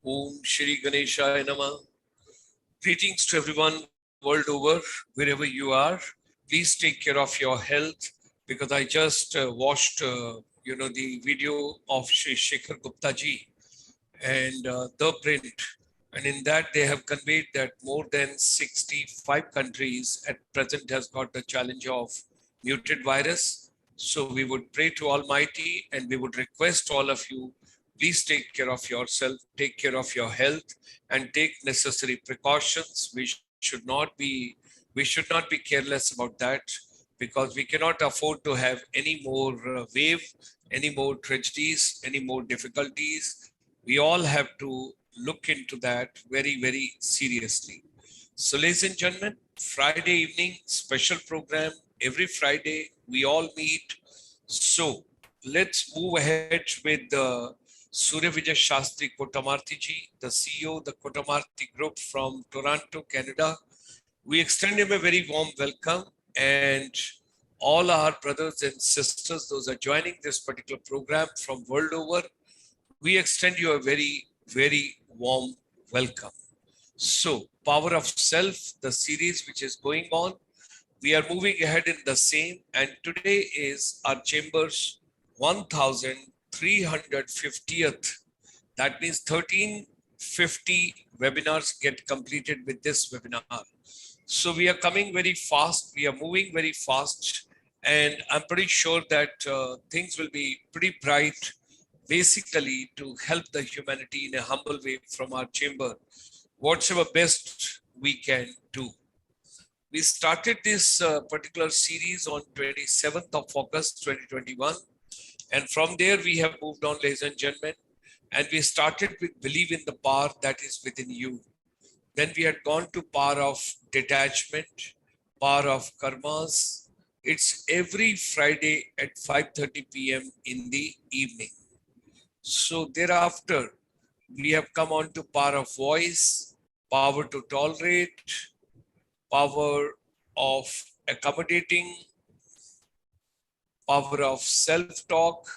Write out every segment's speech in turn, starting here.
Om Shri Ganeshaya Namah. Greetings to everyone world over, wherever you are. Please take care of your health because I just watched, the video of Shri Shekhar Gupta ji and the print. And in that, they have conveyed that more than 65 countries at present has got the challenge of muted virus. So we would pray to Almighty and we would request all of you, please take care of yourself, take care of your health, and take necessary precautions. We should not be careless about that because we cannot afford to have any more wave, any more tragedies, any more difficulties. We all have to look into that very, very seriously. So, ladies and gentlemen, Friday evening special program. Every Friday we all meet. So let's move ahead with Surya Vijay Shastri Kotamarthi ji, the CEO of the Kotamarthi Group from Toronto, Canada. We extend him a very warm welcome, and all our brothers and sisters, those are joining this particular program from world over, we extend you a very, very warm welcome. So, Power of Self, the series which is going on, we are moving ahead in the same, and today is our chamber's 1350th. That means 1350 webinars get completed with this webinar. So we are coming very fast, we are moving very fast, and I'm pretty sure that things will be pretty bright, basically to help the humanity in a humble way from our chamber, whatever best we can do. We started this particular series on 27th of August 2021, and from there we have moved on, ladies and gentlemen, and we started with believe in the power that is within you. Then we had gone to power of detachment, power of karmas. It's every Friday at 5:30 p.m. in the evening. So thereafter, we have come on to power of voice, power to tolerate, power of accommodating, power of self-talk,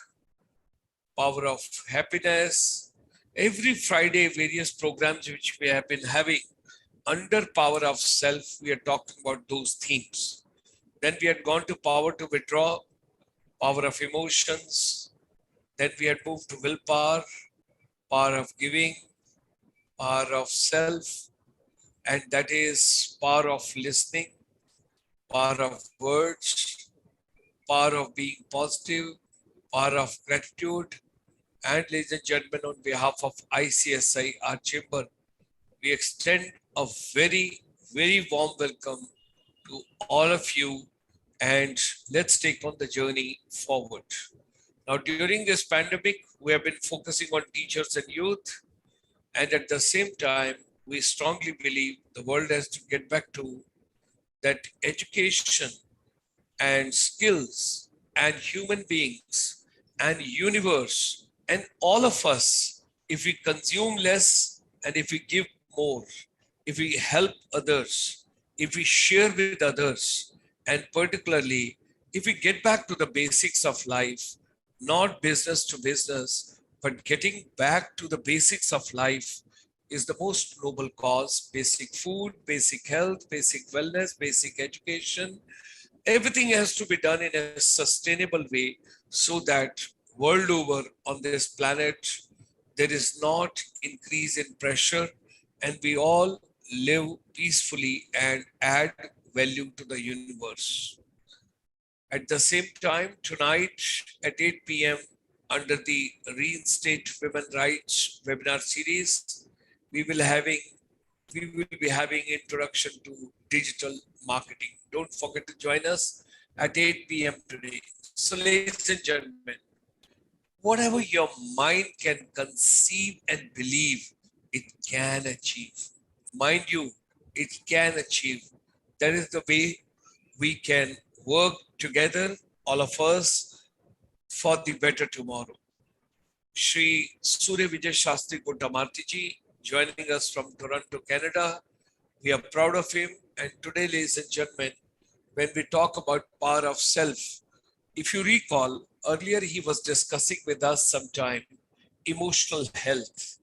power of happiness. Every Friday, various programs which we have been having under power of self, we are talking about those themes. Then we had gone to power to withdraw, power of emotions. Then we had moved to willpower, power of giving, power of self, and that is power of listening, power of words, power of being positive, power of gratitude. And ladies and gentlemen, on behalf of ICSI, our chamber, we extend a very, very warm welcome to all of you, and let's take on the journey forward. Now, during this pandemic, we have been focusing on teachers and youth, and at the same time, we strongly believe the world has to get back to that education and skills and human beings and universe and all of us, if we consume less and if we give more, if we help others, if we share with others, and particularly if we get back to the basics of life, not business to business, but getting back to the basics of life is the most noble cause. Basic food, basic health, basic wellness, basic education. Everything has to be done in a sustainable way so that world over on this planet, there is not increase in pressure and we all live peacefully and add value to the universe. At the same time, tonight at 8 p.m. under the Reinstate Women Rights webinar series, we will be having introduction to digital marketing. Don't forget to join us at 8 p.m. today. So ladies and gentlemen, whatever your mind can conceive and believe, it can achieve. Mind you, it can achieve. That is the way we can work together, all of us, for the better tomorrow. Shri Surya Vijay Shastri Kotamarthi ji joining us from Toronto, Canada. We are proud of him. And today, ladies and gentlemen, when we talk about power of self, if you recall, earlier he was discussing with us sometime emotional health.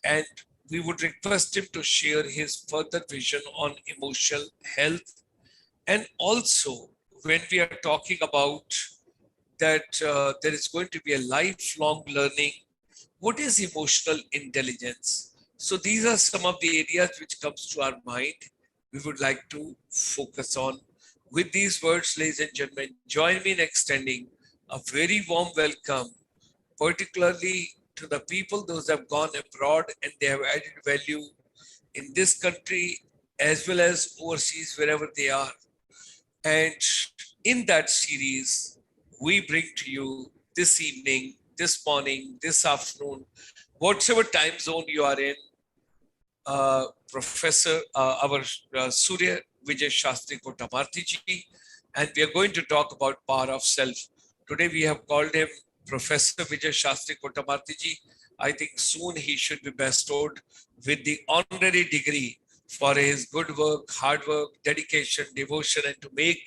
and we would request him to share his further vision on emotional health. And also, when we are talking about that there is going to be a lifelong learning, what is emotional intelligence? So these are some of the areas which comes to our mind we would like to focus on. With these words, ladies and gentlemen, join me in extending a very warm welcome, particularly to the people those have gone abroad and they have added value in this country as well as overseas wherever they are. And in that series, we bring to you this evening, this morning, this afternoon, whatever time zone you are in, Professor, our Surya Vijay Shastri Kotamarthi ji, and we are going to talk about power of self. Today we have called him Professor Vijay Shastri Kotamarthi ji. I think soon he should be bestowed with the honorary degree for his good work, hard work, dedication, devotion, and to make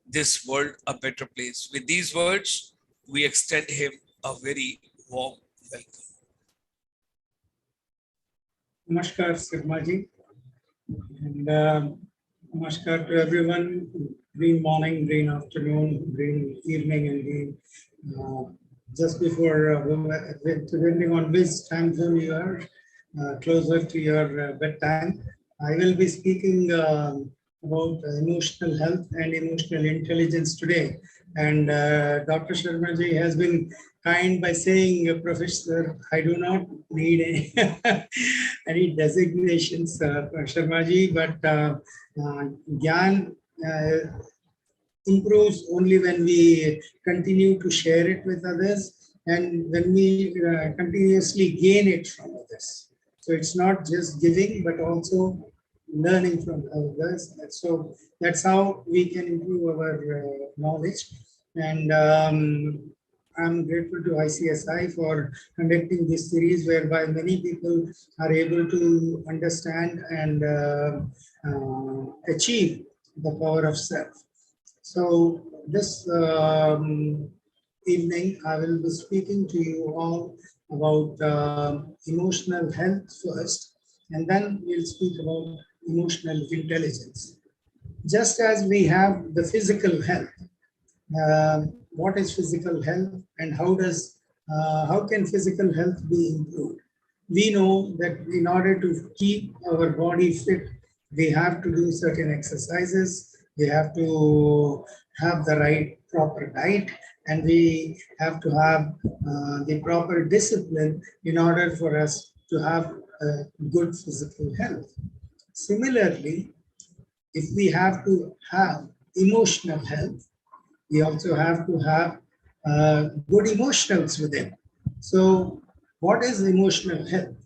this world a better place. With these words, we extend him a very warm welcome. Namaskar, Sirmaji, and namaskar to everyone. Green morning, green afternoon, green evening, and green just before, depending on which time zone you are, closer to your bedtime. I will be speaking about emotional health and emotional intelligence today. And Dr. Sharmaji has been kind by saying, Professor, I do not need any, any designations, Sharmaji, but Gyan improves only when we continue to share it with others and when we continuously gain it from others. So it's not just giving, but also learning from others. So that's how we can improve our knowledge. And I'm grateful to ICSI for conducting this series whereby many people are able to understand and achieve the power of self. So this evening, I will be speaking to you all about emotional health first, and then we'll speak about emotional intelligence. Just as we have the physical health, what is physical health and how can physical health be improved? We know that in order to keep our body fit, we have to do certain exercises, we have to have the right proper diet, and we have to have the proper discipline in order for us to have good physical health. Similarly, if we have to have emotional health, we also have to have good emotions within. So, what is emotional health?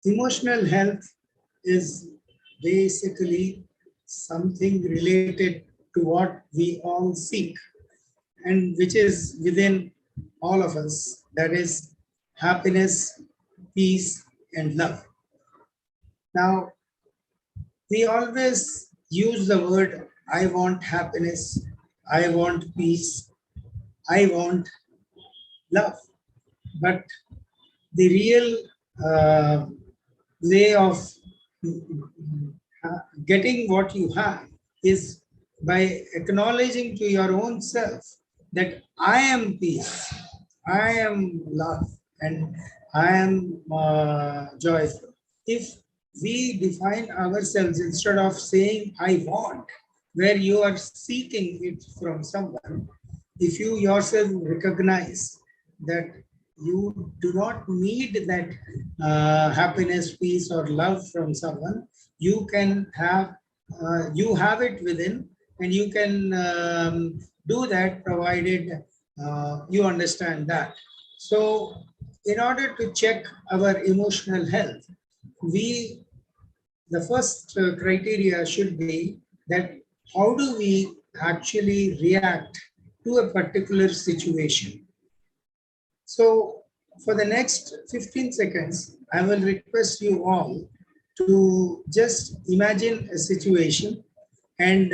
Emotional health is basically something related to what we all seek and which is within all of us, that is happiness, peace, and love. Now, we always use the word I want happiness, I want peace, I want love. But the real way of getting what you have is by acknowledging to your own self that I am peace, I am love, and I am joyful. If we define ourselves instead of saying I want, where you are seeking it from someone, if you yourself recognize that you do not need that happiness, peace, or love from someone, you can have you have it within, and you can do that provided you understand that. So, in order to check our emotional health, the first criteria should be that how do we actually react to a particular situation. So for the next 15 seconds, I will request you all to just imagine a situation and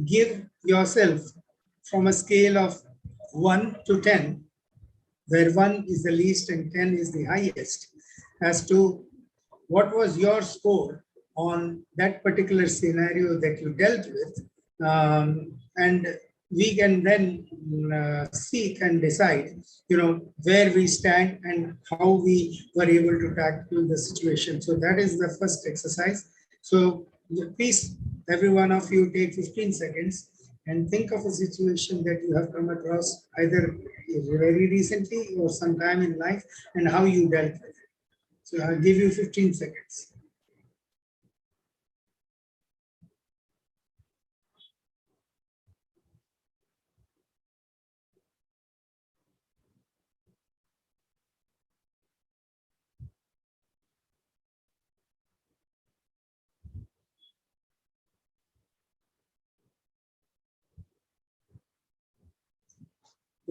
give yourself from a scale of 1 to 10, where 1 is the least and 10 is the highest. as to what was your score on that particular scenario that you dealt with, and we can then seek and decide, where we stand and how we were able to tackle the situation. So that is the first exercise. So please, every one of you, take 15 seconds and think of a situation that you have come across either very recently or sometime in life, and how you dealt with it. So I'll give you 15 seconds.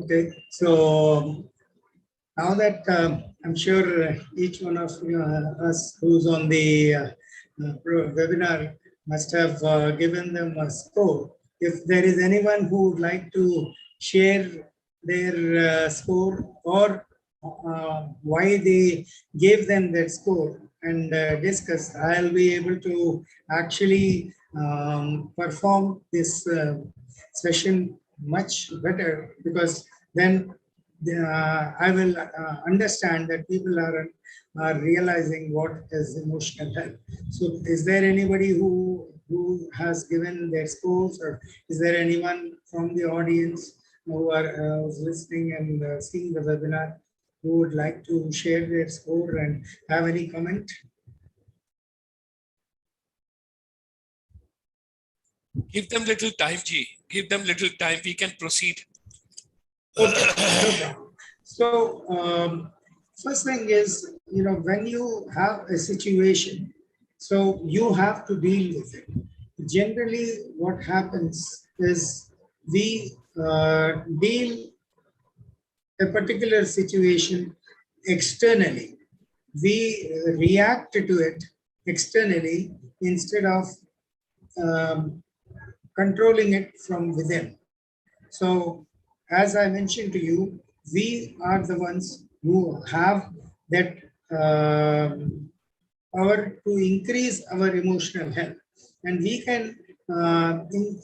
Okay, so now that I'm sure each one of us who's on the webinar must have given them a score. If there is anyone who would like to share their score, or why they gave them that score, and discuss, I'll be able to actually perform this session much better, because then I will understand that people are realizing what is emotional health. So, is there anybody who has given their scores, or is there anyone from the audience who are who's listening and seeing the webinar who would like to share their score and have any comment? Give them little time, G. Give them little time. We can proceed. Okay, no problem. So, first thing is, when you have a situation, so you have to deal with it. Generally, what happens is we deal a particular situation externally. We react to it externally instead of um, controlling it from within. So, as I mentioned to you, we are the ones who have that power to increase our emotional health. And we can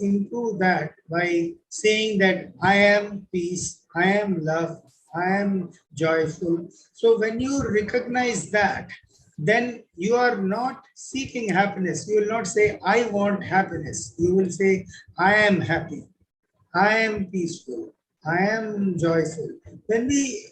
improve that by saying that I am peace, I am love, I am joyful. So, when you recognize that, then you are not seeking happiness. You will not say, I want happiness. You will say, I am happy. I am peaceful. I am joyful. When we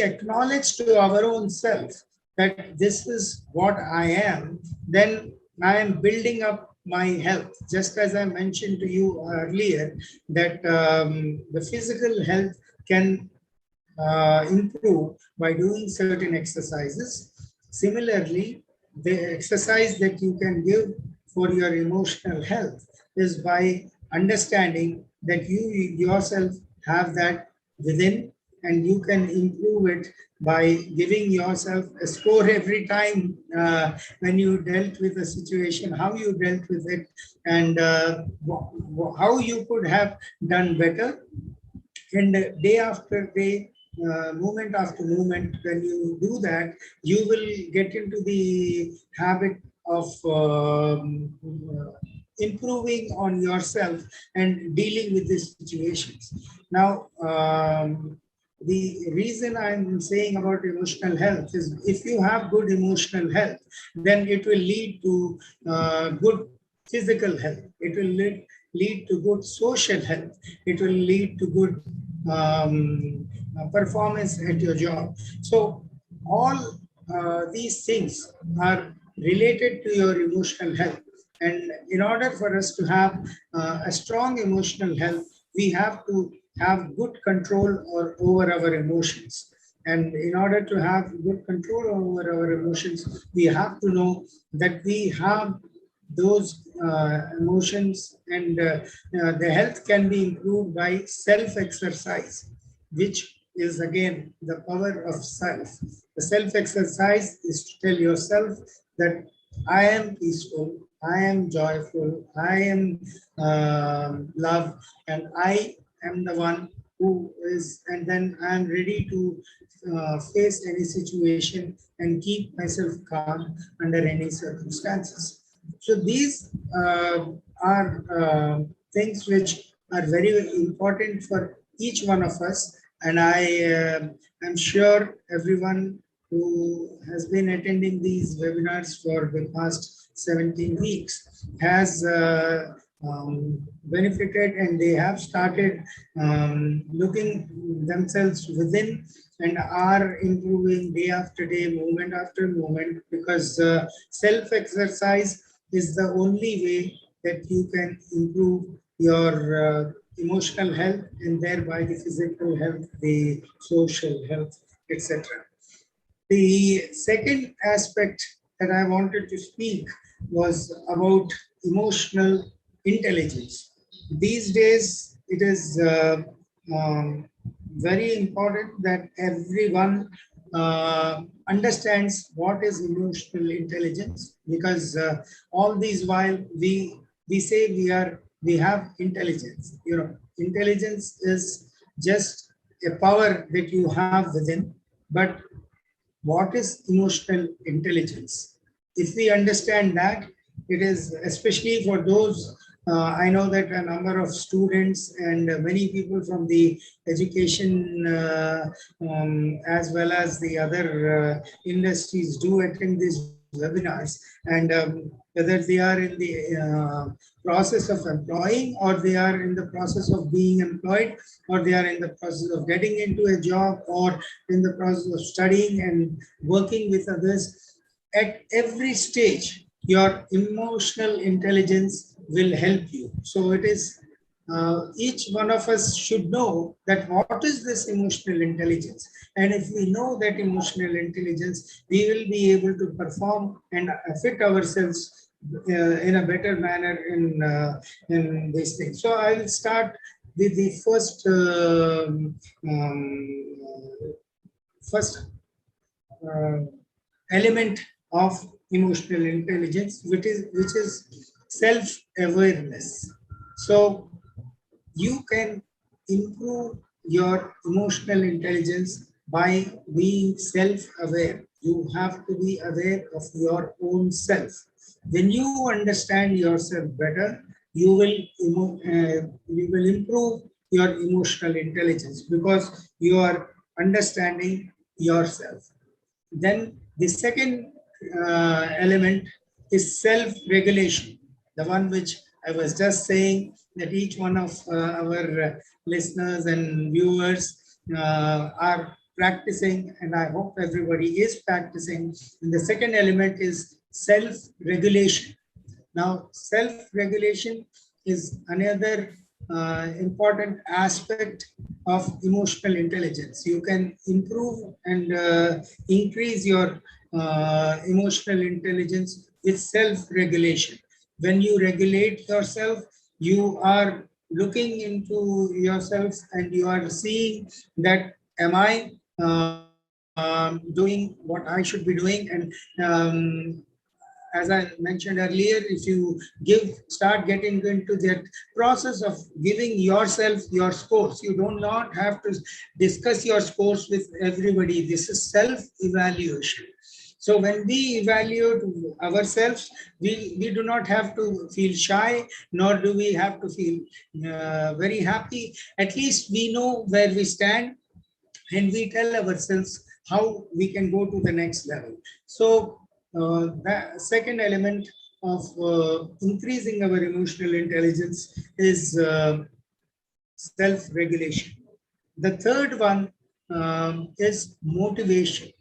acknowledge to our own self that this is what I am, then I am building up my health. Just as I mentioned to you earlier, that the physical health can improve by doing certain exercises. Similarly, the exercise that you can give for your emotional health is by understanding that you yourself have that within, and you can improve it by giving yourself a score every time when you dealt with a situation, how you dealt with it, and how you could have done better. And day after day, moment after moment, when you do that, you will get into the habit of improving on yourself and dealing with these situations. Now, the reason I'm saying about emotional health is, if you have good emotional health, then it will lead to good physical health. It will lead to good social health. It will lead to good performance at your job. So all these things are related to your emotional health. And in order for us to have a strong emotional health, we have to have good control over our emotions. And in order to have good control over our emotions, we have to know that we have those emotions, and the health can be improved by self-exercise, which is again the power of self. The self-exercise is to tell yourself that I am peaceful, I am joyful, I am love, and I am the one who is, and then I am ready to face any situation and keep myself calm under any circumstances. So these are things which are very important for each one of us, and I am sure everyone who has been attending these webinars for the past 17 weeks has benefited, and they have started looking themselves within and are improving day after day, moment after moment, because self-exercise is the only way that you can improve your emotional health and thereby the physical health, the social health, etc. The second aspect that I wanted to speak was about emotional intelligence. These days, it is very important that everyone understands what is emotional intelligence, because all these while we say we have intelligence. Intelligence is just a power that you have within, but what is emotional intelligence? If we understand that, it is especially for those, I know that a number of students and many people from the education as well as the other industries do attend these webinars, and whether they are in the process of employing, or they are in the process of being employed, or they are in the process of getting into a job, or in the process of studying and working with others, at every stage, your emotional intelligence will help you. So it is each one of us should know that what is this emotional intelligence, and if we know that emotional intelligence, we will be able to perform and fit ourselves in a better manner in these things. So I will start with the first uh, element of emotional intelligence, which is self-awareness. So you can improve your emotional intelligence by being self-aware. You have to be aware of your own self. When you understand yourself better, you will improve your emotional intelligence, because you are understanding yourself. Then the second element is self-regulation, the one which I was just saying, that each one of our listeners and viewers are practicing, and I hope everybody is practicing. And the second element is self-regulation. Now, self-regulation is another important aspect of emotional intelligence. You can improve and increase your emotional intelligence with self-regulation. When you regulate yourself, you are looking into yourself and you are seeing that, am I doing what I should be doing? And as I mentioned earlier, if you start getting into that process of giving yourself your scores, you do not have to discuss your scores with everybody. This is self-evaluation. So when we evaluate ourselves, we do not have to feel shy, nor do we have to feel very happy. At least we know where we stand, and we tell ourselves how we can go to the next level. So the second element of increasing our emotional intelligence is self-regulation. The third one is motivation.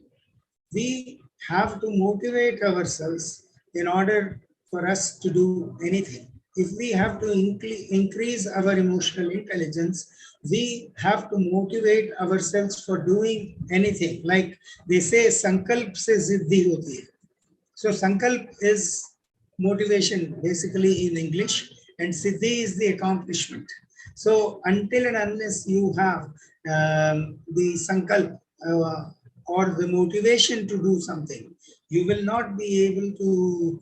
We have to motivate ourselves in order for us to do anything. If we have to increase our emotional intelligence, we have to motivate ourselves for doing anything. Like they say, sankalp se siddhi hoti hai. So sankalp is motivation basically in English, and siddhi is the accomplishment. So until and unless you have the sankalp or the motivation to do something, you will not be able to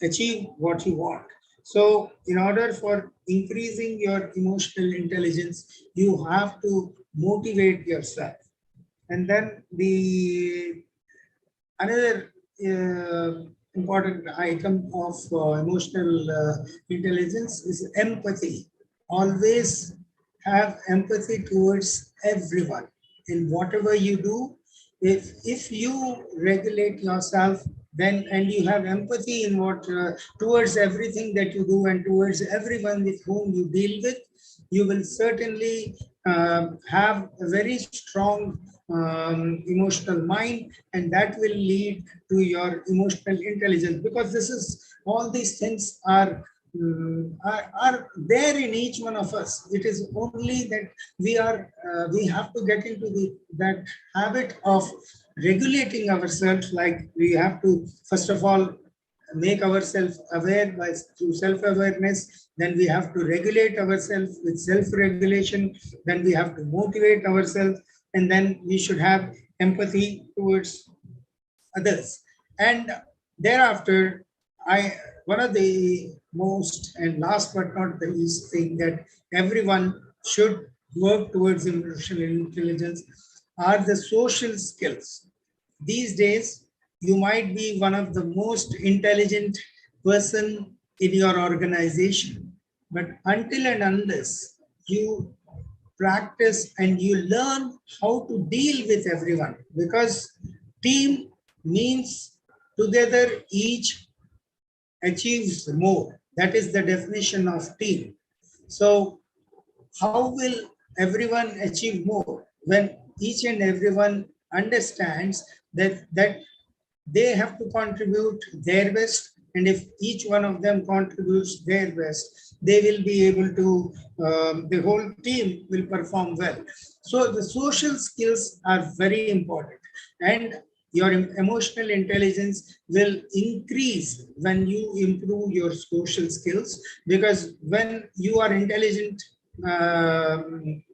achieve what you want. So in order for increasing your emotional intelligence, you have to motivate yourself. And then the another important item of emotional intelligence is empathy. Always have empathy towards everyone in whatever you do. If you regulate yourself, then and you have empathy in what towards everything that you do and towards everyone with whom you deal with, you will certainly have a very strong emotional mind, and that will lead to your emotional intelligence, because this is all these things are there in each one of us. It is only that we have to get into the that habit of regulating ourselves. Like we have to first of all make ourselves aware by through self-awareness, then we have to regulate ourselves with self-regulation, then we have to motivate ourselves, and then we should have empathy towards others. And thereafter, I one of the most and last but not the least thing that everyone should work towards emotional intelligence are the social skills. These days, you might be one of the most intelligent person in your organization, but until and unless you practice and you learn how to deal with everyone, because team means together each achieves more. That is the definition of team. So how will everyone achieve more when each and everyone understands that they have to contribute their best, and if each one of them contributes their best, they will be able to the whole team will perform well. So the social skills are very important, and your emotional intelligence will increase when you improve your social skills, because when you are intelligent,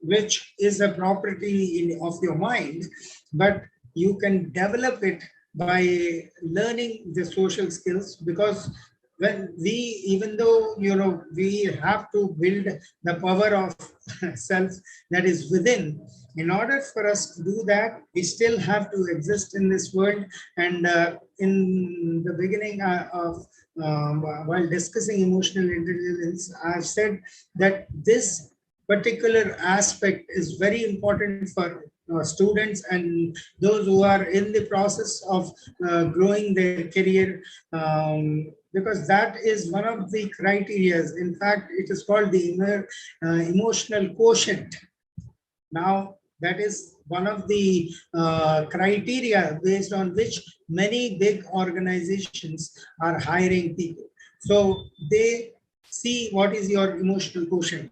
which is a property of your mind, but you can develop it by learning the social skills. Because when we, even though we have to build the power of self that is within, in order for us to do that, we still have to exist in this world. And in the beginning of while discussing emotional intelligence, I've said that this particular aspect is very important for students and those who are in the process of growing their career, because that is one of the criterias. In fact, it is called the emotional quotient. Now, that is one of the criteria based on which many big organizations are hiring people. So they see what is your emotional quotient.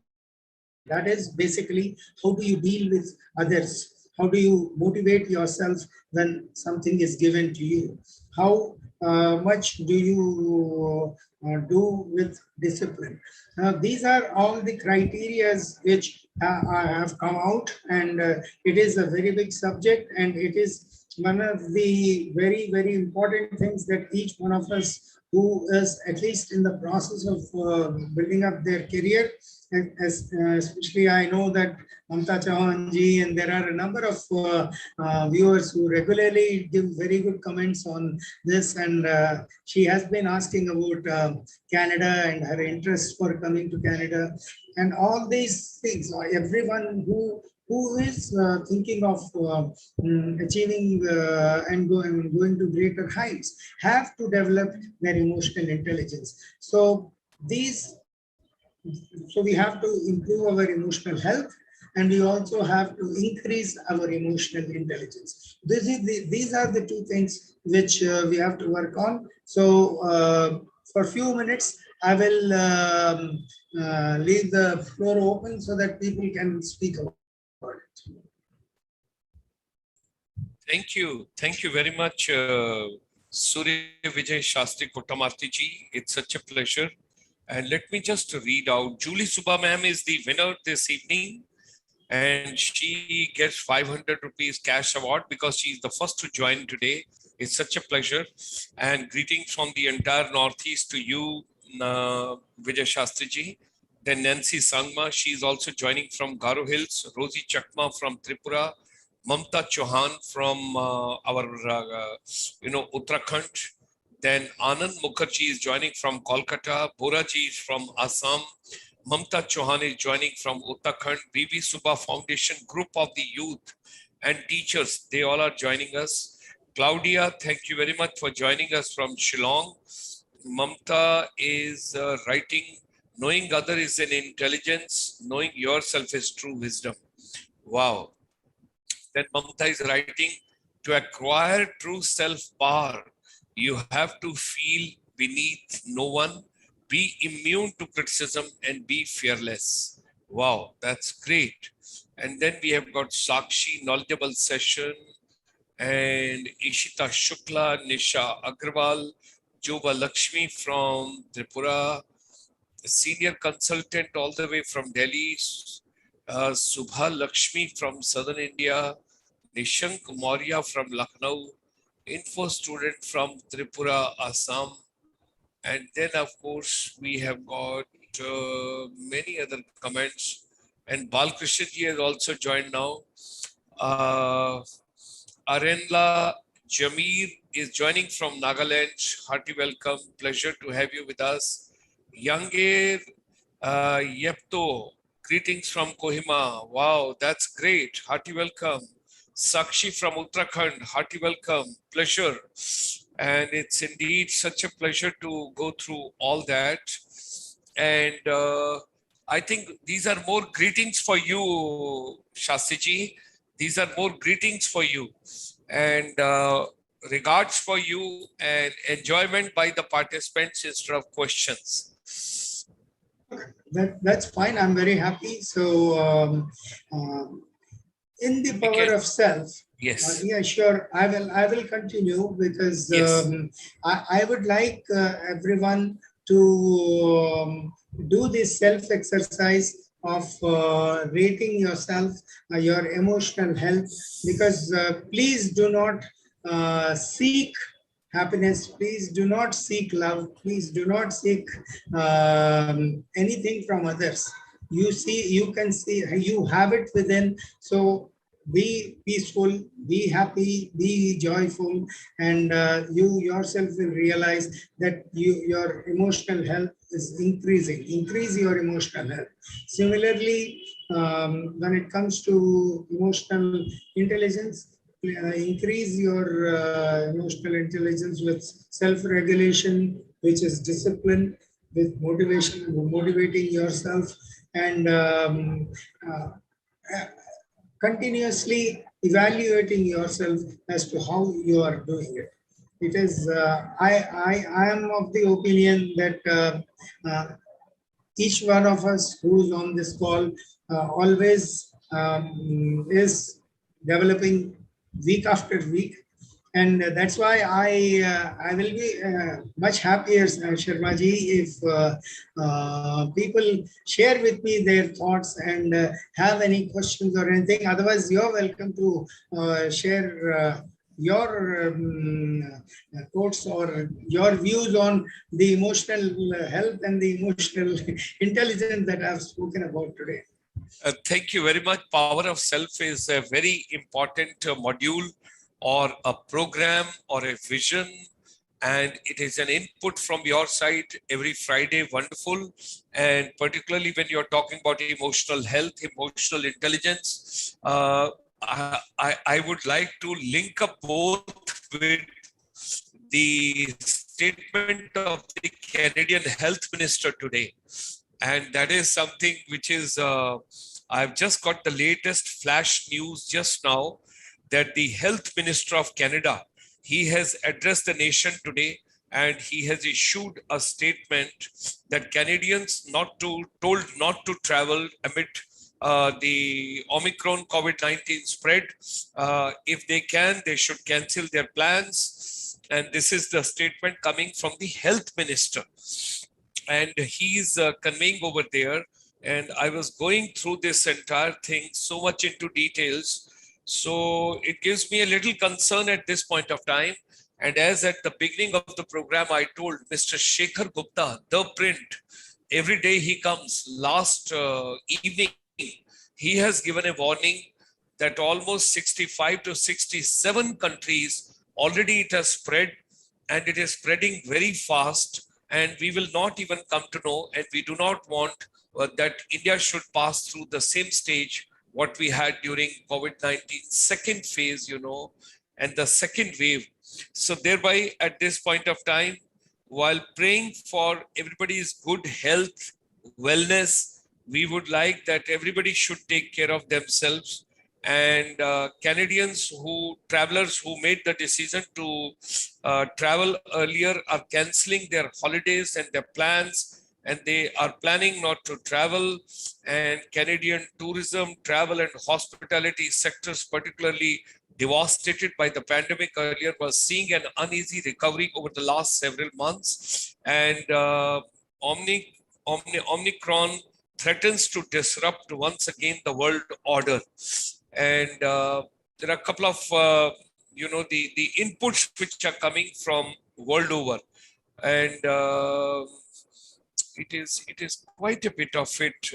That is basically how do you deal with others? How do you motivate yourself when something is given to you? How much do you do with discipline? Now, these are all the criterias which have come out, and it is a very big subject, and it is one of the very, very important things that each one of us who is at least in the process of building up their career, especially I know that Mamta Chauhan ji, and there are a number of viewers who regularly give very good comments on this, and she has been asking about Canada and her interest for coming to Canada and all these things. Everyone who is thinking of achieving and going to greater heights have to develop their emotional intelligence. So we have to improve our emotional health, and we also have to increase our emotional intelligence. These are the two things which we have to work on. So for a few minutes, I will leave the floor open so that people can speak about it. Thank you very much, Surya Vijay Shastri Kottamarthi ji. It's such a pleasure. And let me just read out. Julie Subba ma'am is the winner this evening, and she gets 500 rupees cash award because she's the first to join today. It's such a pleasure. And greetings from the entire Northeast to you, Vijay Shastriji. Then Nancy Sangma, she is also joining from Garo Hills. Rosie Chakma from Tripura. Mamta Chauhan from Uttarakhand. Then Anand Mukherjee is joining from Kolkata. Boraji is from Assam. Mamta Chauhan is joining from Uttarakhand. BB Subha Foundation Group of the Youth and Teachers, they all are joining us. Claudia, thank you very much for joining us from Shillong. Mamta is writing, knowing other is an intelligence, knowing yourself is true wisdom. Wow. Then Mamta is writing, to acquire true self-power, you have to feel beneath no one, be immune to criticism and be fearless. Wow, that's great. And then we have got Sakshi, knowledgeable session, and Ishita Shukla, Nisha Agrawal, Juba Lakshmi from Tripura, senior consultant all the way from Delhi, Subha Lakshmi from Southern India, Nishank Maurya from Lucknow, info student from Tripura, Assam. And then, of course, we have got many other comments. And Balkrishna ji has also joined now. Arenla Jameer is joining from Nagaland. Hearty welcome. Pleasure to have you with us. Yange Yepto, greetings from Kohima. Wow, that's great. Hearty welcome. Sakshi from Uttarakhand, hearty welcome. Pleasure. And it's indeed such a pleasure to go through all that. And I think these are more greetings for you, Shastriji. These are more greetings for you. And regards for you and enjoyment by the participants instead of questions. That's fine. I'm very happy. So, in the power of self, yes, yeah, sure. I will continue because yes. I would like everyone to do this self exercise of rating yourself, your emotional health, because please do not seek happiness, please do not seek love, please do not seek anything from others. You can see, you have it within. So be peaceful, be happy, be joyful, and you yourself will realize that your emotional health is increasing. Increase your emotional health. Similarly, when it comes to emotional intelligence, increase your emotional intelligence with self-regulation, which is discipline, with motivation, motivating yourself, and continuously evaluating yourself as to how you are doing it. It is, I am of the opinion that each one of us who's on this call always is developing week after week. And that's why I will be much happier, Sharmaji, if people share with me their thoughts and have any questions or anything. Otherwise, you're welcome to share your quotes or your views on the emotional health and the emotional intelligence that I've spoken about today. Thank you very much. Power of Self is a very important module or a program or a vision, and it is an input from your side every Friday. Wonderful. And particularly when you're talking about emotional health, emotional intelligence, I would like to link up both with the statement of the Canadian Health Minister today. And that is something which is, I've just got the latest flash news just now that the Health Minister of Canada, he has addressed the nation today and he has issued a statement that Canadians told not to travel amid the Omicron COVID-19 spread. If they can, they should cancel their plans. And this is the statement coming from the Health Minister. And he's conveying over there. And I was going through this entire thing so much into details. So it gives me a little concern at this point of time And as at the beginning of the program, I told Mr. Shekhar Gupta, the print, every day he comes. Last evening, he has given a warning that almost 65 to 67 countries already it has spread, and it is spreading very fast. And we will not even come to know, and we do not want that India should pass through the same stage what we had during COVID-19 second phase, and the second wave. So thereby, at this point of time, while praying for everybody's good health, wellness, we would like that everybody should take care of themselves. And Canadians travelers who made the decision to travel earlier are canceling their holidays and their plans, and they are planning not to travel. And Canadian tourism, travel, and hospitality sectors, particularly devastated by the pandemic earlier, was seeing an uneasy recovery over the last several months. And Omicron threatens to disrupt once again the world order. And there are a couple of, the inputs which are coming from world over. And it is quite a bit of it.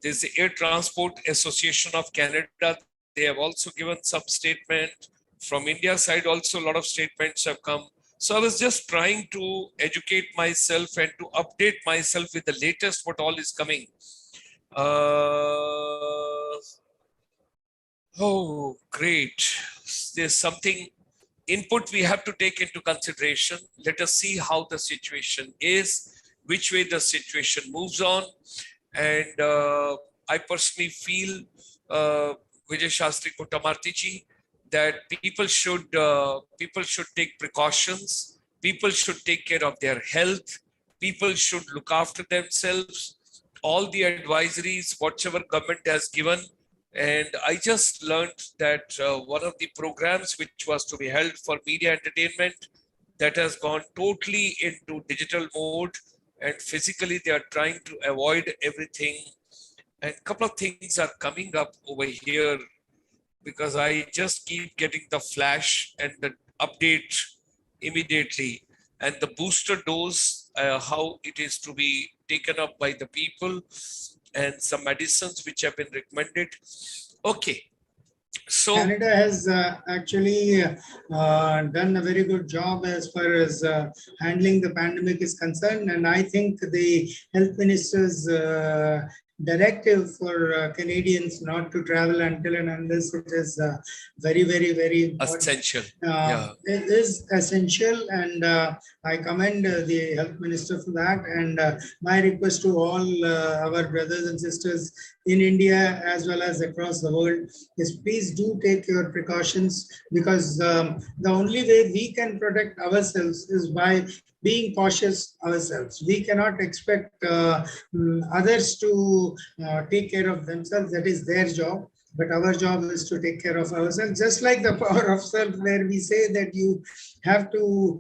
There's the Air Transport Association of Canada. They have also given some statement. From India side also, a lot of statements have come. So I was just trying to educate myself and to update myself with the latest what all is coming. Oh, great. There's something input we have to take into consideration. Let us see how the situation is, which way the situation moves on. And I personally feel, Vijay Shastri Puttamartiji, that people should take precautions. People should take care of their health. People should look after themselves. All the advisories, whatever government has given. And I just learned that one of the programs which was to be held for media entertainment, that has gone totally into digital mode, and physically they are trying to avoid everything. And a couple of things are coming up over here, because I just keep getting the flash and the update immediately. And the booster dose, how it is to be taken up by the people, and some medicines which have been recommended. Okay. So Canada has actually done a very good job as far as handling the pandemic is concerned. And I think the health minister's directive for Canadians not to travel until and unless it is very, very, very important. Essential. It is essential, and I commend the health minister for that. And my request to all our brothers and sisters in India as well as across the world is please do take your precautions, because the only way we can protect ourselves is by being cautious ourselves. We cannot expect others to take care of themselves. That is their job. But our job is to take care of ourselves. Just like the power of self, where we say that you have to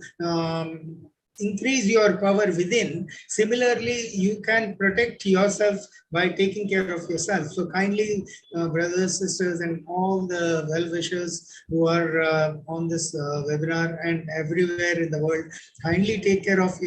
increase your power within. Similarly, you can protect yourself by taking care of yourself. So kindly, brothers, sisters, and all the well-wishers who are on this webinar and everywhere in the world, kindly take care of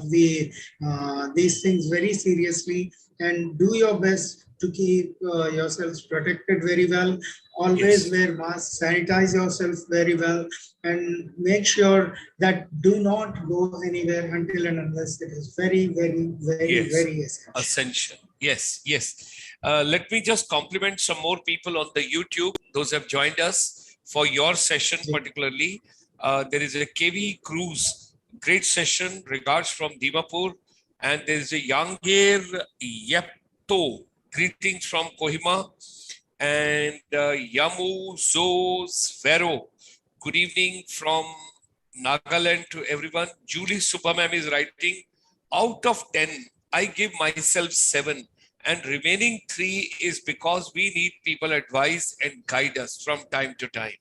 these things very seriously, and do your best to keep yourselves protected very well. Always wear masks, sanitize yourself very well, and make sure that do not go anywhere until and unless it is very, very, very, very essential. Yes. Let me just compliment some more people on the YouTube. Those have joined us for your session particularly. There is a KV Cruz, great session, regards from Dimapur. And there is a Yangir Yepto, greetings from Kohima. And Yamu Zos Vero, good evening from Nagaland to everyone. Julie Subhamam is writing, out of 10, I give myself 7, and remaining 3 is because we need people advise and guide us from time to time.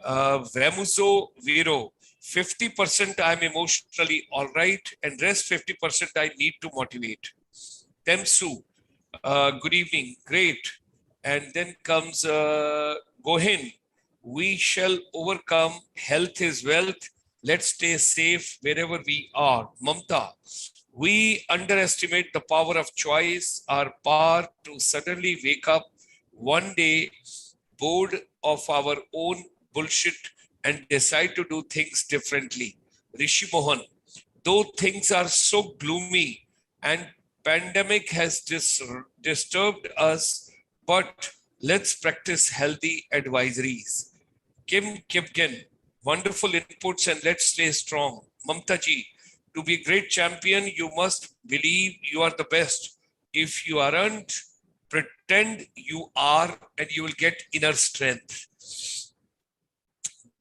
Vemuso Vero, 50% I'm emotionally all right, and rest 50% I need to motivate. Temsu, good evening, great. And then comes Gohin, we shall overcome, health is wealth, Let's stay safe wherever we are. Mamta, we underestimate the power of choice, our power to suddenly wake up one day bored of our own bullshit and decide to do things differently. Rishi Mohan, though things are so gloomy and pandemic has disturbed us, but let's practice healthy advisories. Kim Kipken, wonderful inputs and let's stay strong. Mamta ji, to be a great champion, you must believe you are the best. If you aren't, pretend you are and you will get inner strength.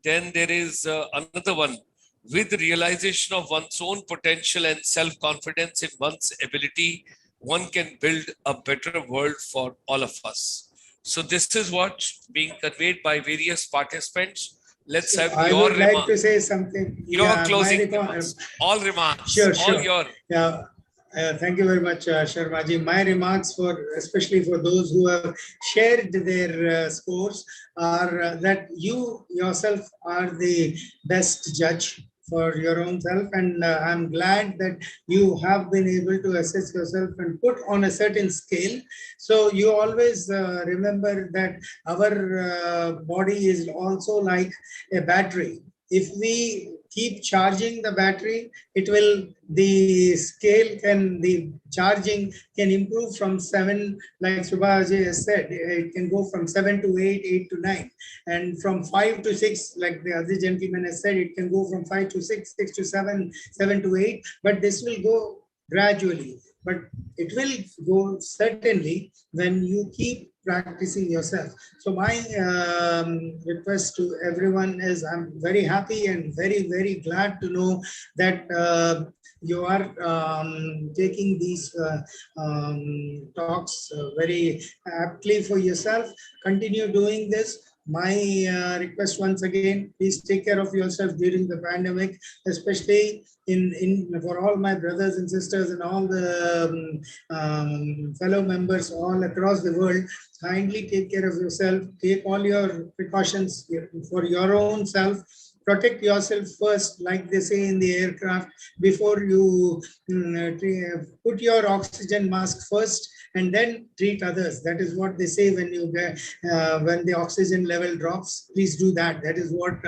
Then there is another one. With realization of one's own potential and self-confidence in one's ability, one can build a better world for all of us. So this is what's being conveyed by various participants. Let's have I your would like to say something. your closing remarks. All remarks. Sure, all sure. your. Yeah. Thank you very much, Sharmaji. My remarks especially for those who have shared their scores, are that you yourself are the best judge for your own self, and I'm glad that you have been able to assess yourself and put on a certain scale. So you always remember that our body is also like a battery. If we keep charging the battery, the scale the charging can improve from 7, like Subhaji has said, it can go from 7 to 8, 8 to 9, and from 5 to 6, like the other gentleman has said, it can go from 5 to 6, 6 to 7, 7 to 8, but this will go gradually. But it will go certainly when you keep practicing yourself. So my request to everyone is, I'm very happy and very, very glad to know that you are taking these talks very aptly for yourself. Continue doing this. My request once again, please take care of yourself during the pandemic, especially for all my brothers and sisters and all the fellow members all across the world. Kindly take care of yourself. Take all your precautions for your own self. Protect yourself first, like they say in the aircraft, before you put your oxygen mask first and then treat others. That is what they say when you get when the oxygen level drops. Please do that. That is what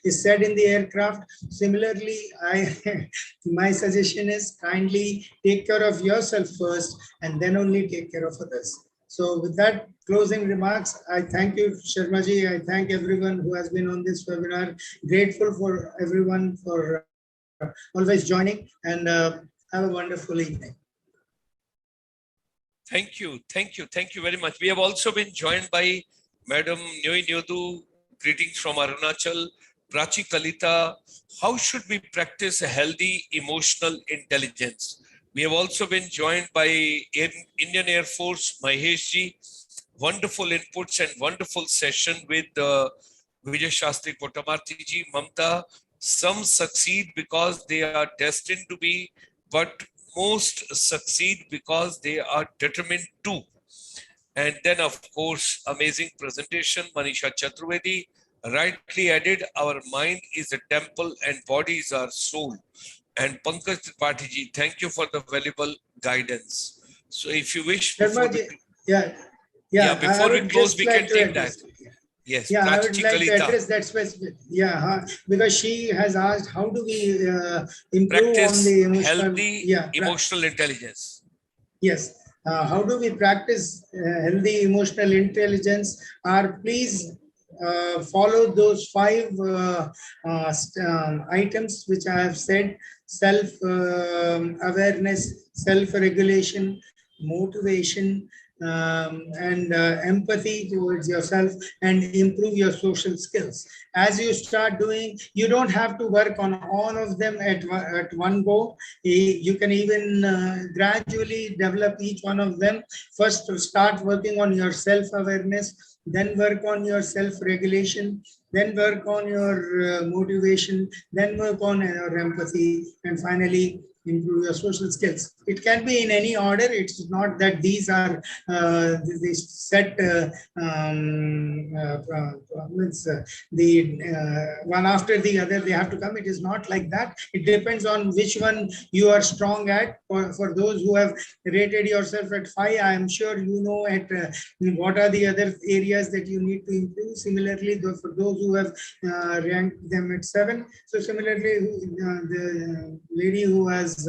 is said in the aircraft. Similarly, my suggestion is, kindly take care of yourself first and then only take care of others. So with that closing remarks, I thank you, Sharmaji. I thank everyone who has been on this webinar. Grateful for everyone for always joining, and have a wonderful evening. Thank you. Thank you. Thank you very much. We have also been joined by Madam Nyoi Nyodu. Greetings from Arunachal. Prachi Kalita. How should we practice a healthy emotional intelligence? We have also been joined by Indian Air Force, Mahesh ji. Wonderful inputs and wonderful session with Vijay Shastri Potamarthi ji. Mamta, some succeed because they are destined to be, but most succeed because they are determined to. And then, of course, amazing presentation, Manisha Chaturvedi. Rightly added, our mind is a temple and body is our soul. And Pankaj Tripathi ji, thank you for the valuable guidance. So if you wish, before we close, we can take that. Yes, yeah, I would Prachi like to Kalita. address that specific. Yeah, because she has asked, how do we improve Practice on the emotional, healthy emotional intelligence? Yes. How do we practice healthy emotional intelligence? Please follow those 5 items which I have said: self-awareness, self-regulation, motivation, and empathy towards yourself, and improve your social skills. As you start doing, you don't have to work on all of them at one go. You can even gradually develop each one of them. First, start working on your self-awareness, then work on your self-regulation, then work on your motivation, then work on your empathy, and finally improve your social skills. It can be in any order. It's not that these are they set means the one after the other they have to come. It is not like that. It depends on which one you are strong at. For those who have rated yourself at 5, I am sure you know at what are the other areas that you need to improve. Similarly, for those who have ranked them at 7, so similarly the lady who has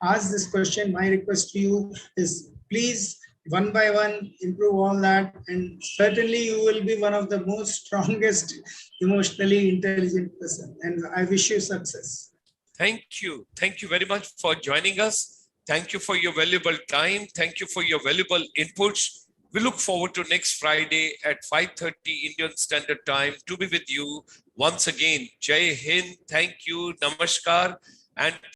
asked this question, my request to you is please one by one improve all that, and certainly you will be one of the most strongest emotionally intelligent person, and I wish you success. Thank you. Thank you very much for joining us. Thank you for your valuable time. Thank you for your valuable inputs. We look forward to next Friday at 5:30 Indian Standard Time to be with you once again. Jai Hind. Thank you. Namaskar. And